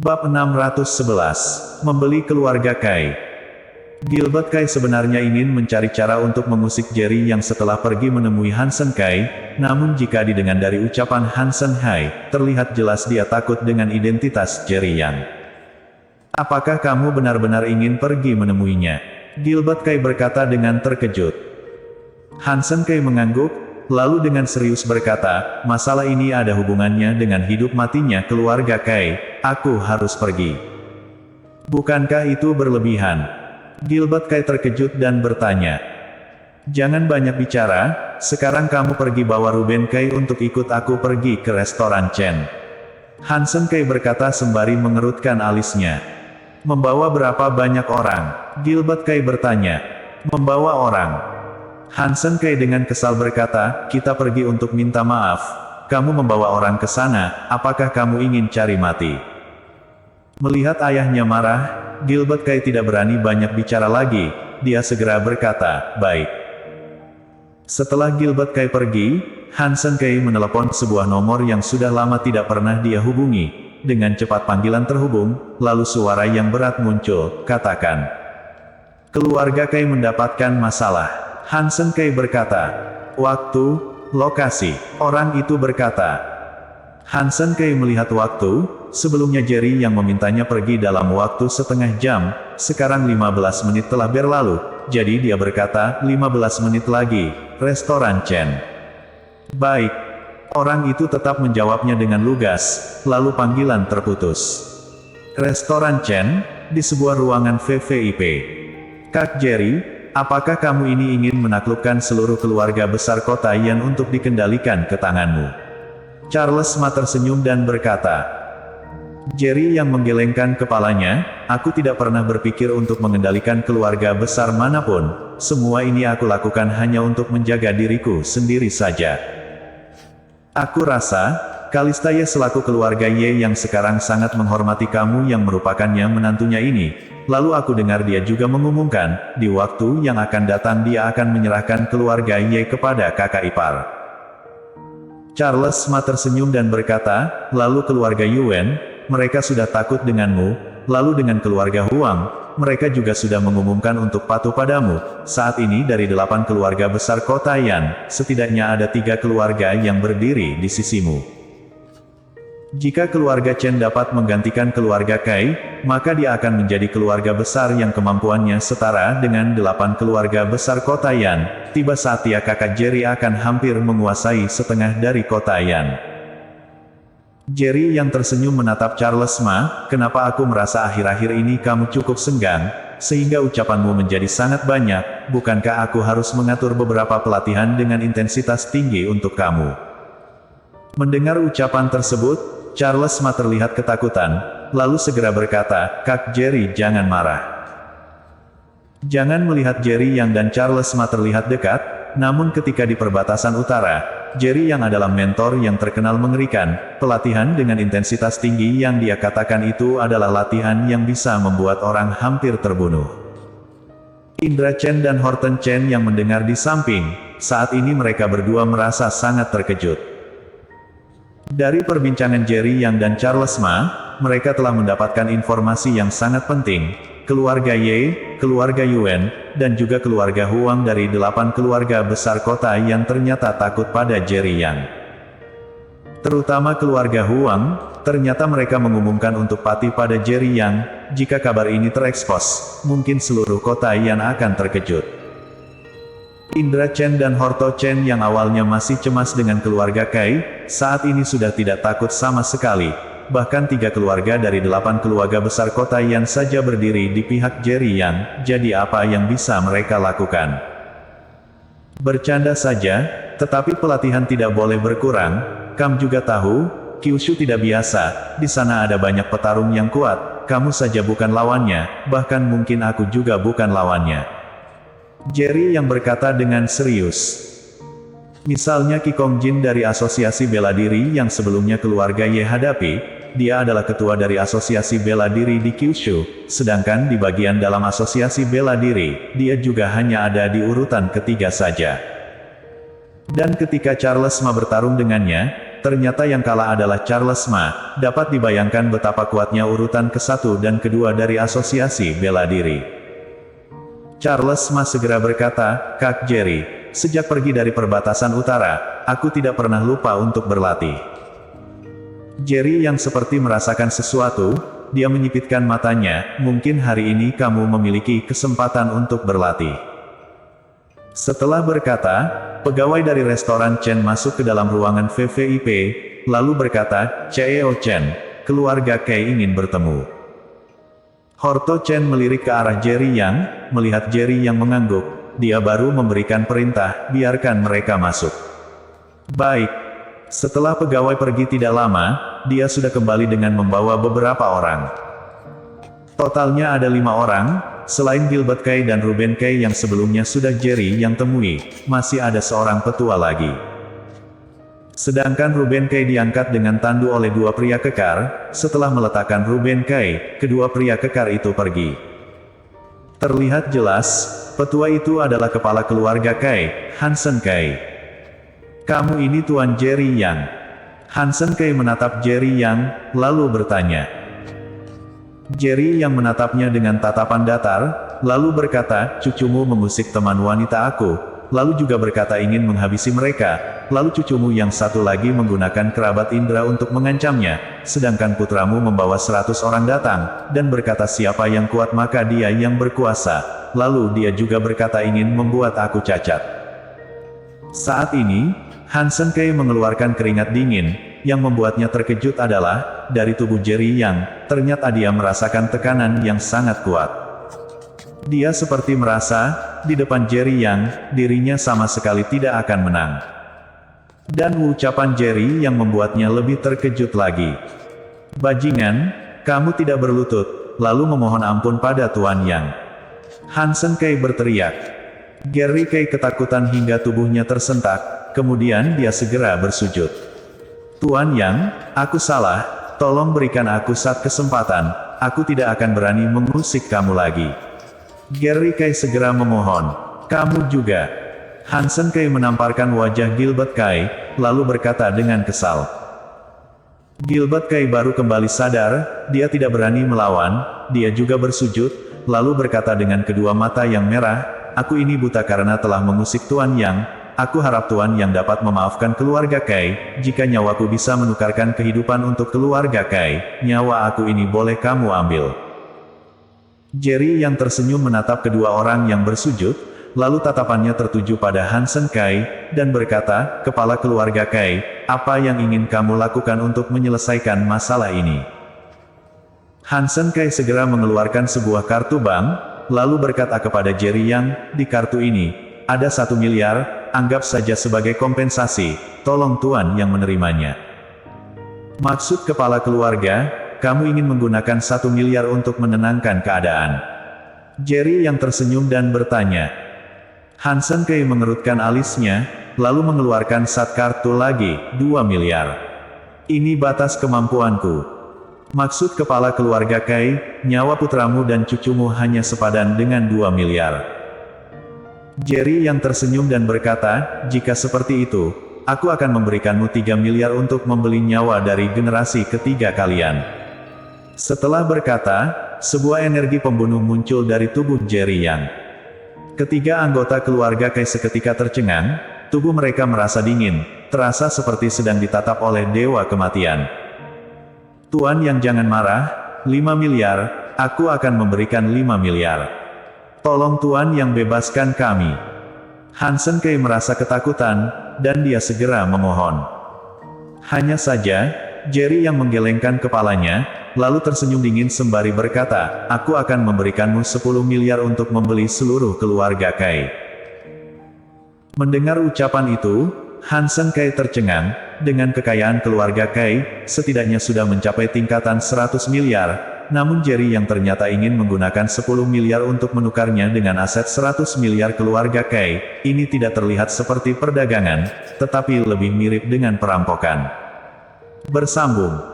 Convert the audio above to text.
Bab 611. Membeli keluarga Kai. Gilbert Kai sebenarnya ingin mencari cara untuk mengusik Jerry yang setelah pergi menemui Hansen Kai, namun jika didengar dari ucapan Hansen Hai, terlihat jelas dia takut dengan identitas Jerry Yang. Apakah kamu benar-benar ingin pergi menemuinya? Gilbert Kai berkata dengan terkejut. Hansen Kai mengangguk, lalu dengan serius berkata, masalah ini ada hubungannya dengan hidup matinya keluarga Kai, aku harus pergi. Bukankah itu berlebihan? Gilbert Kai terkejut dan bertanya. Jangan banyak bicara, sekarang kamu pergi bawa Ruben Kai untuk ikut aku pergi ke restoran Chen. Hansen Kai berkata sembari mengerutkan alisnya. Membawa berapa banyak orang? Gilbert Kai bertanya. Membawa orang. Hansen Kai dengan kesal berkata, kita pergi untuk minta maaf. Kamu membawa orang ke sana, apakah kamu ingin cari mati? Melihat ayahnya marah, Gilbert Kai tidak berani banyak bicara lagi, dia segera berkata, baik. Setelah Gilbert Kai pergi, Hansen Kai menelepon sebuah nomor yang sudah lama tidak pernah dia hubungi. Dengan cepat panggilan terhubung, lalu suara yang berat muncul, katakan. Keluarga Kai mendapatkan masalah. Hansen Kai berkata. Waktu, lokasi, orang itu berkata. Hansen Kai melihat waktu, sebelumnya Jerry yang memintanya pergi dalam waktu setengah jam, sekarang 15 menit telah berlalu, jadi dia berkata, 15 menit lagi, restoran Chen. Baik. Orang itu tetap menjawabnya dengan lugas, lalu panggilan terputus. Restoran Chen, di sebuah ruangan VVIP. Kak Jerry, apakah kamu ini ingin menaklukkan seluruh keluarga besar kota Yan untuk dikendalikan ke tanganmu? Charles Ma tersenyum dan berkata. Jerry yang menggelengkan kepalanya, aku tidak pernah berpikir untuk mengendalikan keluarga besar manapun, semua ini aku lakukan hanya untuk menjaga diriku sendiri saja. Aku rasa, Kalistaya selaku keluarga Ye yang sekarang sangat menghormati kamu yang merupakannya menantunya ini, lalu aku dengar dia juga mengumumkan, di waktu yang akan datang dia akan menyerahkan keluarga Ye kepada kakak ipar. Charles Ma tersenyum dan berkata, lalu keluarga Yuan, mereka sudah takut denganmu, lalu dengan keluarga Huang, mereka juga sudah mengumumkan untuk patuh padamu. Saat ini dari 8 keluarga besar kota Yan, setidaknya ada 3 keluarga yang berdiri di sisimu. Jika keluarga Chen dapat menggantikan keluarga Kai, maka dia akan menjadi keluarga besar yang kemampuannya setara dengan 8 keluarga besar kota Yan. Tiba saatnya kakak Jerry akan hampir menguasai setengah dari kota Yan. Jerry yang tersenyum menatap Charles Ma, kenapa aku merasa akhir-akhir ini kamu cukup senggang, sehingga ucapanmu menjadi sangat banyak, bukankah aku harus mengatur beberapa pelatihan dengan intensitas tinggi untuk kamu? Mendengar ucapan tersebut, Charles Ma terlihat ketakutan, lalu segera berkata, Kak Jerry jangan marah. Jangan melihat Jerry yang dan Charles Ma terlihat dekat, namun ketika di perbatasan utara, Jerry yang adalah mentor yang terkenal mengerikan, pelatihan dengan intensitas tinggi yang dia katakan itu adalah latihan yang bisa membuat orang hampir terbunuh. Indra Chen dan Horton Chen yang mendengar di samping, saat ini mereka berdua merasa sangat terkejut. Dari perbincangan Jerry yang dan Charles Ma, mereka telah mendapatkan informasi yang sangat penting. Keluarga Ye, keluarga Yuan, dan juga keluarga Huang dari 8 keluarga besar kota yang ternyata takut pada Jerry Yang. Terutama keluarga Huang, ternyata mereka mengumumkan untuk pati pada Jerry Yang. Jika kabar ini terekspos, mungkin seluruh kota Yan akan terkejut. Indra Chen dan Horto Chen yang awalnya masih cemas dengan keluarga Kai, saat ini sudah tidak takut sama sekali. Bahkan 3 keluarga dari 8 keluarga besar kota Yan saja berdiri di pihak Jerry Yang, jadi apa yang bisa mereka lakukan? Bercanda saja, tetapi pelatihan tidak boleh berkurang. Kamu juga tahu, Kyushu tidak biasa, di sana ada banyak petarung yang kuat, kamu saja bukan lawannya, bahkan mungkin aku juga bukan lawannya. Jerry yang berkata dengan serius. Misalnya Ki Kong Jin dari Asosiasi Bela Diri yang sebelumnya keluarga Ye hadapi, dia adalah ketua dari Asosiasi Bela Diri di Kyushu, sedangkan di bagian dalam Asosiasi Bela Diri, dia juga hanya ada di urutan ketiga saja. Dan ketika Charles Ma bertarung dengannya, ternyata yang kalah adalah Charles Ma. Dapat dibayangkan betapa kuatnya urutan ke-1 dan kedua dari asosiasi bela diri. Charles Ma segera berkata, "Kak Jerry, sejak pergi dari perbatasan utara, aku tidak pernah lupa untuk berlatih." Jerry yang seperti merasakan sesuatu, dia menyipitkan matanya, "Mungkin hari ini kamu memiliki kesempatan untuk berlatih." Setelah berkata, pegawai dari restoran Chen masuk ke dalam ruangan VVIP, lalu berkata, "CEO Chen, keluarga Kei ingin bertemu." Horto Chen melirik ke arah Jerry Yang, melihat Jerry yang mengangguk, dia baru memberikan perintah, "Biarkan mereka masuk." Baik. Setelah pegawai pergi tidak lama, dia sudah kembali dengan membawa beberapa orang. Totalnya ada 5 orang, selain Gilbert Kay dan Ruben Kay yang sebelumnya sudah Jerry yang temui, masih ada seorang petua lagi. Sedangkan Ruben Kay diangkat dengan tandu oleh 2 pria kekar. Setelah meletakkan Ruben Kay, kedua pria kekar itu pergi. Terlihat jelas, petua itu adalah kepala keluarga Kay, Hansen Kay. "Kamu ini Tuan Jerry Yang." Hansen Kay menatap Jerry Yang, lalu bertanya. Jerry yang menatapnya dengan tatapan datar, lalu berkata, "Cucumu mengusik teman wanita aku, lalu juga berkata ingin menghabisi mereka, lalu cucumu yang satu lagi menggunakan kerabat Indra untuk mengancamnya, sedangkan putramu membawa 100 orang datang, dan berkata siapa yang kuat maka dia yang berkuasa, lalu dia juga berkata ingin membuat aku cacat." Saat ini, Hansen Kay mengeluarkan keringat dingin. Yang membuatnya terkejut adalah, dari tubuh Jerry Yang, ternyata dia merasakan tekanan yang sangat kuat. Dia seperti merasa, di depan Jerry Yang, dirinya sama sekali tidak akan menang. Dan ucapan Jerry yang membuatnya lebih terkejut lagi. "Bajingan, kamu tidak berlutut, lalu memohon ampun pada Tuan Yang." Hansen Kay berteriak. Jerry Kay ketakutan hingga tubuhnya tersentak, kemudian dia segera bersujud. "Tuan Yang, aku salah, tolong berikan aku satu kesempatan, aku tidak akan berani mengusik kamu lagi." Jerry Kay segera memohon. "Kamu juga." Hansen Kay menamparkan wajah Gilbert Kay, lalu berkata dengan kesal. Gilbert Kay baru kembali sadar, dia tidak berani melawan, dia juga bersujud, lalu berkata dengan kedua mata yang merah, "Aku ini buta karena telah mengusik Tuan Yang. Aku harap Tuan Yang dapat memaafkan keluarga Kay, jika nyawaku bisa menukarkan kehidupan untuk keluarga Kay, nyawa aku ini boleh kamu ambil." Jerry yang tersenyum menatap kedua orang yang bersujud, lalu tatapannya tertuju pada Hansen Kay, dan berkata, "Kepala keluarga Kay, apa yang ingin kamu lakukan untuk menyelesaikan masalah ini?" Hansen Kay segera mengeluarkan sebuah kartu bank, lalu berkata kepada Jerry Yang, "Di kartu ini, ada 1 miliar, anggap saja sebagai kompensasi, tolong Tuan Yang menerimanya." "Maksud kepala keluarga, kamu ingin menggunakan 1 miliar untuk menenangkan keadaan?" Jerry yang tersenyum dan bertanya. Hansen Kay mengerutkan alisnya, lalu mengeluarkan satu kartu lagi, 2 miliar. "Ini batas kemampuanku. Maksud kepala keluarga Kay, nyawa putramu dan cucumu hanya sepadan dengan 2 miliar. Jerry yang tersenyum dan berkata, "Jika seperti itu, aku akan memberikanmu 3 miliar untuk membeli nyawa dari generasi ketiga kalian." Setelah berkata, sebuah energi pembunuh muncul dari tubuh Jerry Yang. Ketiga anggota keluarga Kay seketika tercengang, tubuh mereka merasa dingin, terasa seperti sedang ditatap oleh dewa kematian. "Tuan Yang jangan marah, 5 miliar, aku akan memberikan 5 miliar. Tolong Tuan Yang bebaskan kami." Hansen Kay merasa ketakutan, dan dia segera memohon. Hanya saja, Jerry yang menggelengkan kepalanya, lalu tersenyum dingin sembari berkata, "Aku akan memberikanmu 10 miliar untuk membeli seluruh keluarga Kay." Mendengar ucapan itu, Hansen Kay tercengang, dengan kekayaan keluarga Kay, setidaknya sudah mencapai tingkatan 100 miliar, namun Jerry yang ternyata ingin menggunakan 10 miliar untuk menukarnya dengan aset 100 miliar keluarga Kay, ini tidak terlihat seperti perdagangan, tetapi lebih mirip dengan perampokan. Bersambung.